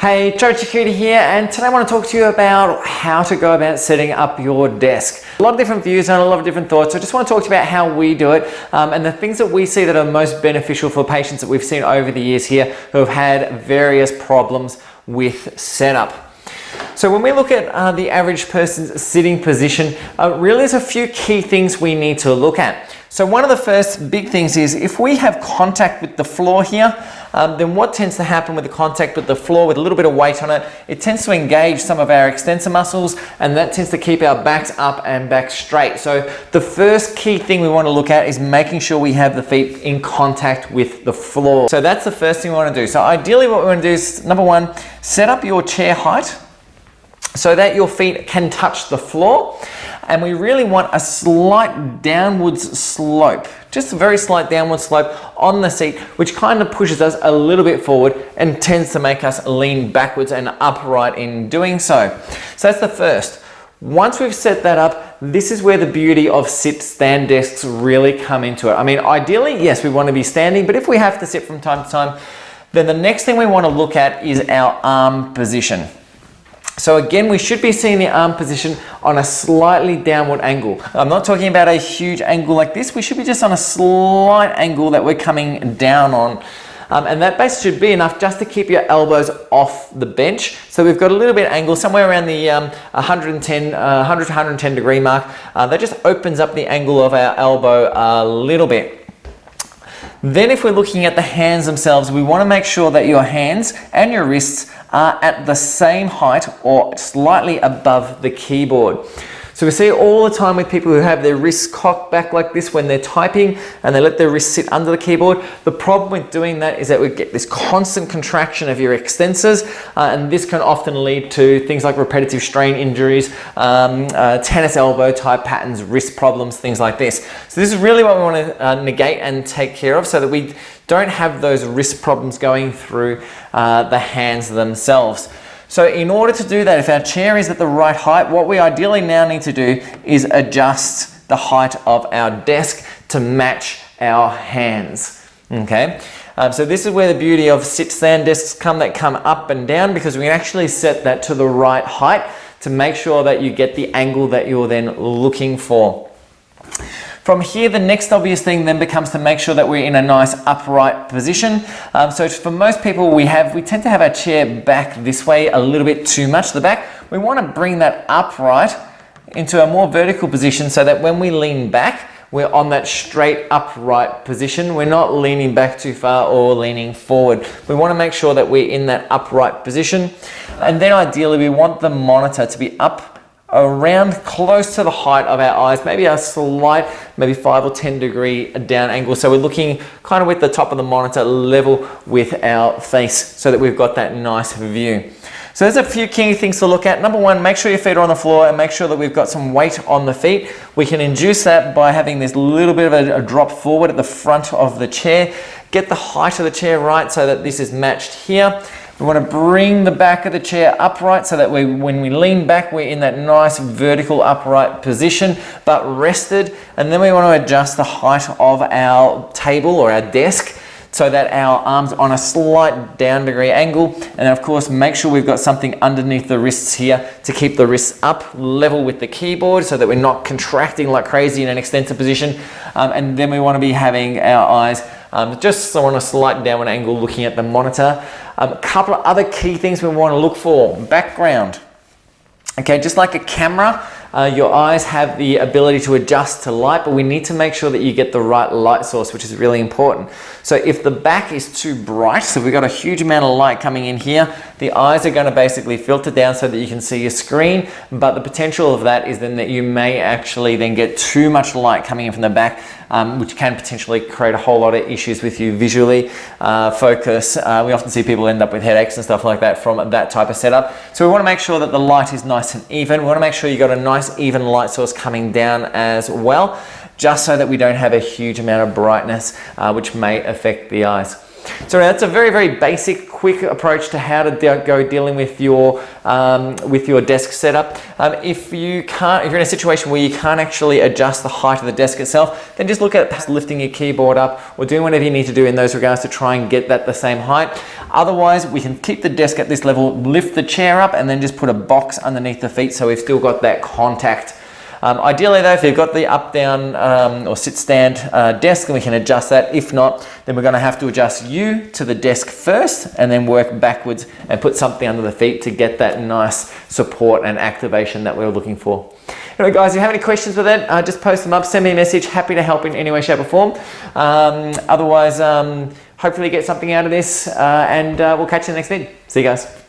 Hey, Joe Chikuta here, and today I want to talk to you about how to go about setting up your desk. A lot of different views and a lot of different thoughts, so I just want to talk to you about how we do it and the things that we see that are most beneficial for patients that we've seen over the years here who have had various problems with setup. So when we look at the average person's sitting position, really there's a few key things we need to look at. So one of the first big things is if we have contact with the floor here, then what tends to happen with the contact with the floor with a little bit of weight on it, it tends to engage some of our extensor muscles, and that tends to keep our backs up and back straight. So the first key thing we want to look at is making sure we have the feet in contact with the floor. So that's the first thing we want to do. So ideally what we want to do is, number one, set up your chair height so that your feet can touch the floor. And we really want a slight downwards slope, just a very slight downward slope on the seat, which kind of pushes us a little bit forward and tends to make us lean backwards and upright in doing so. So that's the first. Once we've set that up, this is where the beauty of sit-stand desks really come into it. I mean, ideally, yes, we want to be standing, but if we have to sit from time to time, then the next thing we want to look at is our arm position. So again, we should be seeing the arm position on a slightly downward angle. I'm not talking about a huge angle like this. We should be just on a slight angle that we're coming down on. And that base should be enough just to keep your elbows off the bench. So we've got a little bit of angle, somewhere around the 100 to 110 degree mark. That just opens up the angle of our elbow a little bit. Then if we're looking at the hands themselves, we want to make sure that your hands and your wrists are at the same height or slightly above the keyboard. So we see all the time with people who have their wrists cocked back like this when they're typing and they let their wrists sit under the keyboard. The problem with doing that is that we get this constant contraction of your extensors, and this can often lead to things like repetitive strain injuries, tennis elbow type patterns, wrist problems, things like this. So this is really what we want to negate and take care of so that we don't have those wrist problems going through the hands themselves. So in order to do that, if our chair is at the right height, what we ideally now need to do is adjust the height of our desk to match our hands. Okay, so this is where the beauty of sit-stand desks come, that come up and down, because we can actually set that to the right height to make sure that you get the angle that you're then looking for. From here, the next obvious thing then becomes to make sure that we're in a nice upright position. So for most people, we tend to have our chair back this way a little bit too much, the back. We want to bring that upright into a more vertical position so that when we lean back, we're on that straight upright position. We're not leaning back too far or leaning forward. We want to make sure that we're in that upright position. And then ideally, we want the monitor to be up around close to the height of our eyes, maybe a slight, maybe 5 or 10 degree down angle. So we're looking kind of with the top of the monitor level with our face so that we've got that nice view. So there's a few key things to look at. Number one, make sure your feet are on the floor and make sure that we've got some weight on the feet. We can induce that by having this little bit of a drop forward at the front of the chair. Get the height of the chair right so that this is matched here. We want to bring the back of the chair upright so that when we lean back, we're in that nice vertical upright position, but rested. And then we want to adjust the height of our table or our desk so that our arms are on a slight down degree angle. And of course, make sure we've got something underneath the wrists here to keep the wrists up level with the keyboard so that we're not contracting like crazy in an extensor position. And then we want to be having our eyes just on a slight downward angle looking at the monitor. A couple of other key things we want to look for. Background. Okay, just like a camera, your eyes have the ability to adjust to light, but we need to make sure that you get the right light source, which is really important. So if the back is too bright, so we've got a huge amount of light coming in here, the eyes are going to basically filter down so that you can see your screen, but the potential of that is then that you may actually then get too much light coming in from the back, which can potentially create a whole lot of issues with you visually, focus. We often see people end up with headaches and stuff like that from that type of setup. So we want to make sure that the light is nice and even. We want to make sure you've got a nice even light source coming down as well, just so that we don't have a huge amount of brightness which may affect the eyes. So that's a very, very basic, quick approach to how to go dealing with your desk setup. If you're in a situation where you can't actually adjust the height of the desk itself, then just look at perhaps lifting your keyboard up or doing whatever you need to do in those regards to try and get that the same height. Otherwise, we can keep the desk at this level, lift the chair up, and then just put a box underneath the feet so we've still got that contact. Ideally though, if you've got the up, down or sit stand desk, then we can adjust that. If not, then we're going to have to adjust you to the desk first and then work backwards and put something under the feet to get that nice support and activation that we're looking for. Anyway guys, if you have any questions with it, just post them up, send me a message. Happy to help in any way, shape or form. Otherwise, hopefully you get something out of this and we'll catch you in the next video. See you guys.